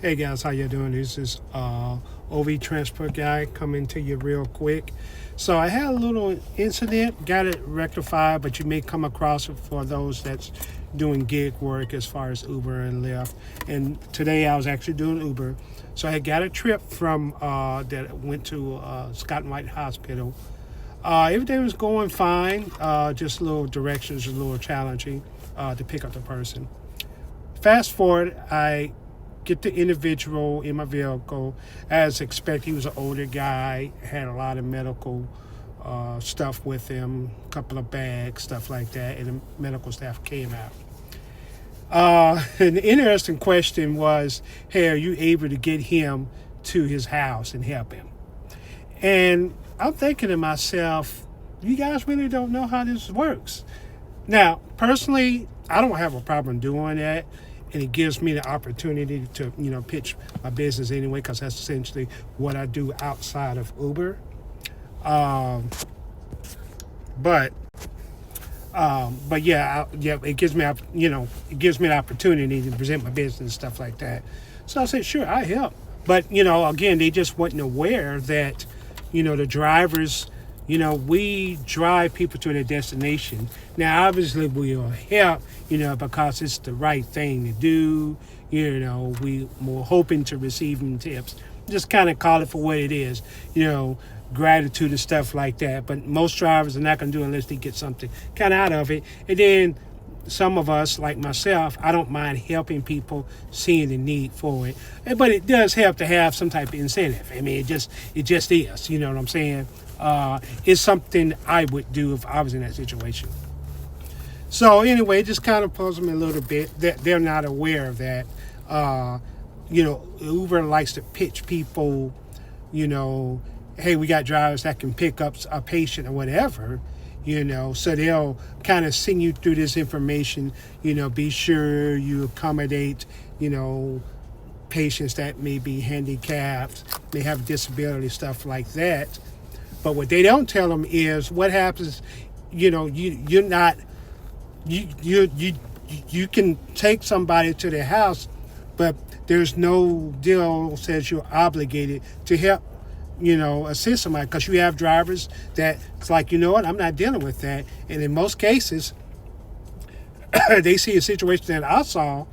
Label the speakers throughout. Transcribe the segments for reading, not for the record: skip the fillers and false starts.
Speaker 1: Hey guys, how you doing? This is OV Transport Guy coming to you real quick. So I had a little incident, got it rectified, but you may come across it for those that's doing gig work as far as Uber and Lyft. And today I was actually doing Uber. So I got a trip from that went to Scott and White Hospital. Everything was going fine, just little directions a little challenging to pick up the person. Fast forward, I get the individual in my vehicle. As expected, he was an older guy, had a lot of medical stuff with him, a couple of bags, stuff like that, and the medical staff came out. An interesting question was, hey, are you able to get him to his house and help him? And I'm thinking to myself, you guys really don't know how this works. Now, personally, I don't have a problem doing that, and it gives me the opportunity to, pitch my business anyway, because that's essentially what I do outside of Uber. Um, but yeah, it gives me, it gives me the opportunity to present my business and stuff like that. So I said, sure, I help. But again, they just wasn't aware that, the drivers. We drive people to their destination. Now, obviously, we'll help, because it's the right thing to do. We're hoping to receive them tips. Just kind of call it for what it is, gratitude and stuff like that. But most drivers are not going to do it unless they get something kind of out of it. And then some of us, like myself, I don't mind helping people, seeing the need for it. But it does help to have some type of incentive. I mean, it just is. You know what I'm saying? It's something I would do if I was in that situation. So anyway, it just kind of puzzles me a little bit that they're not aware of that. Uber likes to pitch people, hey, we got drivers that can pick up a patient or whatever, so they'll kind of send you through this information, be sure you accommodate, patients that may be handicapped, may have disability, stuff like that. But what they don't tell them is what happens. You're not. You can take somebody to their house, but there's no deal that says you're obligated to help. Assist somebody, because you have drivers that it's like, what, I'm not dealing with that. And in most cases, they see a situation that I saw,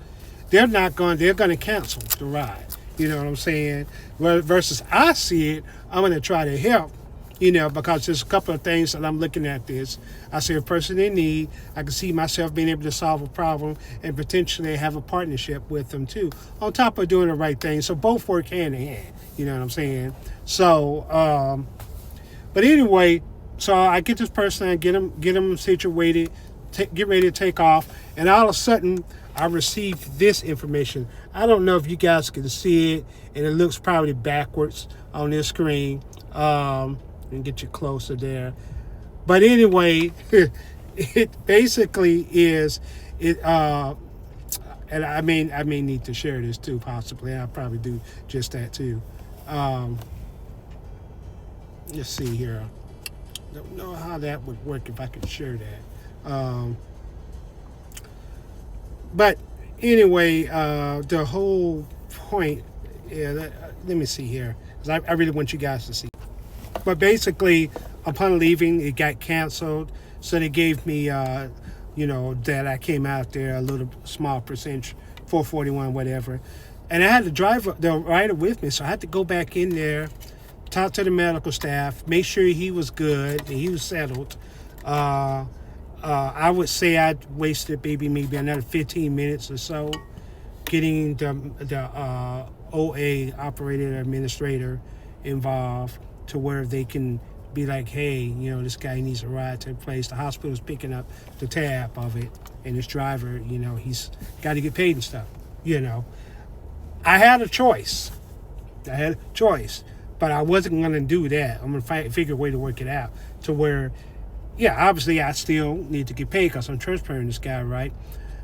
Speaker 1: they're going to cancel the ride. You know what I'm saying? Versus I see it, I'm going to try to help. Because there's a couple of things that I'm looking at this. I see a person in need. I can see myself being able to solve a problem and potentially have a partnership with them too, on top of doing the right thing. So both work hand in hand. You know what I'm saying? So, but anyway, so I get this person, I get them situated, get ready to take off, and all of a sudden, I received this information. I don't know if you guys can see it, and it looks probably backwards on this screen. And get you closer there. But anyway, it basically is it. And I may need to share this too, possibly. I'll probably do just that too. Let's see here. Don't know how that would work if I could share that. But anyway, the whole point. Yeah, let me see here, because I really want you guys to see. But basically, upon leaving, it got canceled. So they gave me, that I came out there a little small percentage, 441, whatever. And I had the rider with me, so I had to go back in there, talk to the medical staff, make sure he was good and he was settled. I would say I wasted maybe another 15 minutes or so getting the OA, operator administrator, involved, to where they can be like, hey, this guy needs a ride to a place. The hospital's picking up the tab of it, and this driver, he's got to get paid and stuff. I had a choice. But I wasn't going to do that. I'm going to figure a way to work it out to where, yeah, obviously I still need to get paid because I'm transferring this guy, right?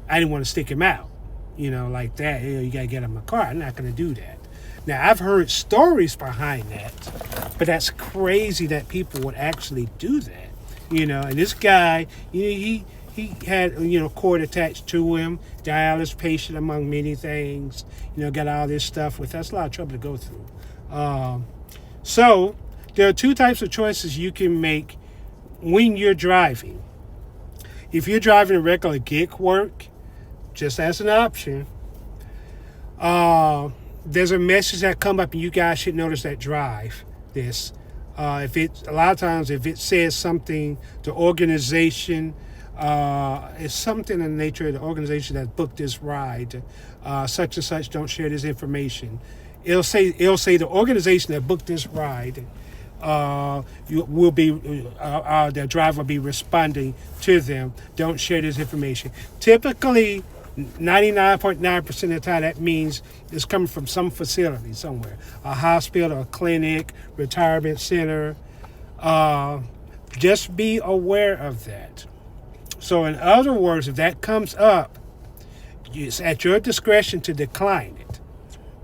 Speaker 1: I didn't want to stick him out, like that. You got to get him a car. I'm not going to do that. Now, I've heard stories behind that, but that's crazy that people would actually do that, And this guy, he he had, cord attached to him, dialysis patient among many things, got all this stuff with. That's a lot of trouble to go through. So there are two types of choices you can make when you're driving. If you're driving regular gig work, just as an option, there's a message that come up, and you guys should notice that drive this. A lot of times if it says something, the organization, it's something in the nature of the organization that booked this ride, such and such, don't share this information. It'll say the organization that booked this ride, the driver will be responding to them. Don't share this information. Typically, 99.9% of the time, that means it's coming from some facility somewhere, a hospital, a clinic, retirement center. Just be aware of that. So in other words, if that comes up, it's at your discretion to decline it.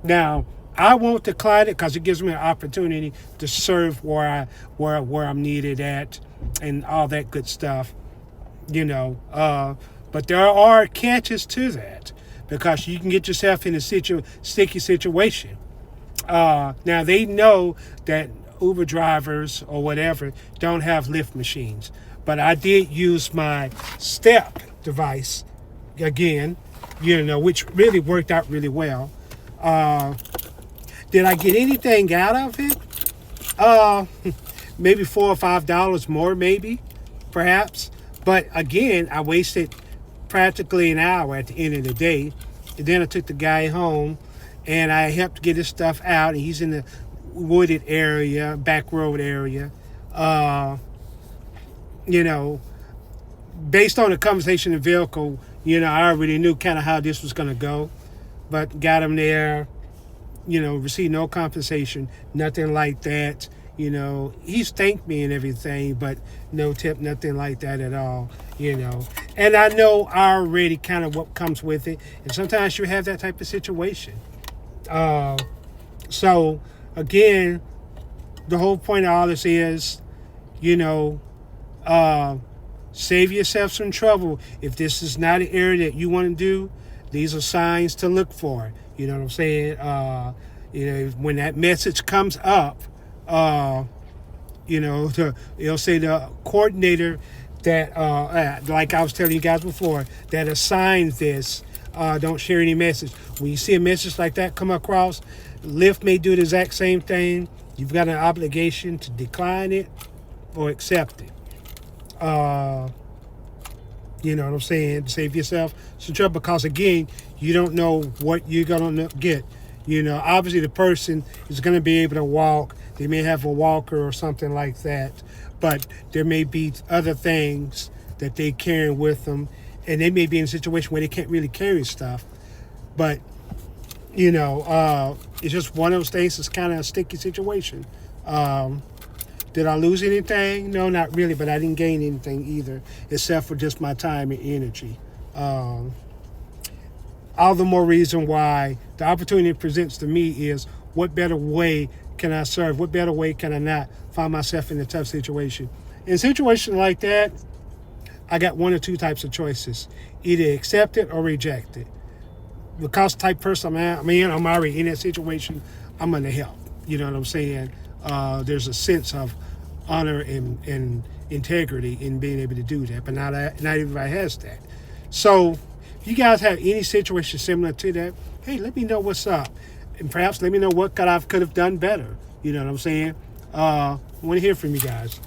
Speaker 1: Now, I won't decline it because it gives me an opportunity to serve where I'm needed at and all that good stuff, But there are catches to that because you can get yourself in a sticky situation. Now, they know that Uber drivers or whatever don't have lift machines, but I did use my step device again, which really worked out really well. Did I get anything out of it? Maybe $4 or $5 more, maybe, perhaps. But again, I wasted practically an hour at the end of the day. And then I took the guy home, and I helped get his stuff out. And he's in the wooded area, back road area. Based on the conversation in the vehicle, I already knew kind of how this was going to go. But got him there. Received no compensation, nothing like that. He's thanked me and everything, but no tip, nothing like that at all, And I know already kind of what comes with it. And sometimes you have that type of situation. So, again, the whole point of all this is, save yourself some trouble. If this is not an area that you want to do, these are signs to look for. You know what I'm saying? When that message comes up, it'll say the coordinator that, like I was telling you guys before, that assigned this, don't share any message. When you see a message like that come across, Lyft may do the exact same thing. You've got an obligation to decline it or accept it. You know what I'm saying? Save yourself some trouble because, again, you don't know what you're going to get. Obviously the person is going to be able to walk. They may have a walker or something like that. But there may be other things that they carry with them. And they may be in a situation where they can't really carry stuff. But, it's just one of those things. It's kind of a sticky situation. Did I lose anything? No, not really, but I didn't gain anything either, except for just my time and energy. All the more reason why the opportunity it presents to me is, what better way can I serve? What better way can I not find myself in a tough situation? In a situation like that, I got one or two types of choices. Either accept it or reject it. Because the type of person I'm already in that situation, I'm going to help. You know what I'm saying? There's a sense of honor and integrity in being able to do that, but not everybody has that. So if you guys have any situation similar to that, hey, let me know what's up. And perhaps let me know what I could have done better. You know what I'm saying? I want to hear from you guys.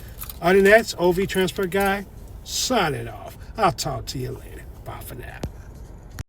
Speaker 1: Other than that, it's OV Transport Guy, signing off. I'll talk to you later. Bye for now.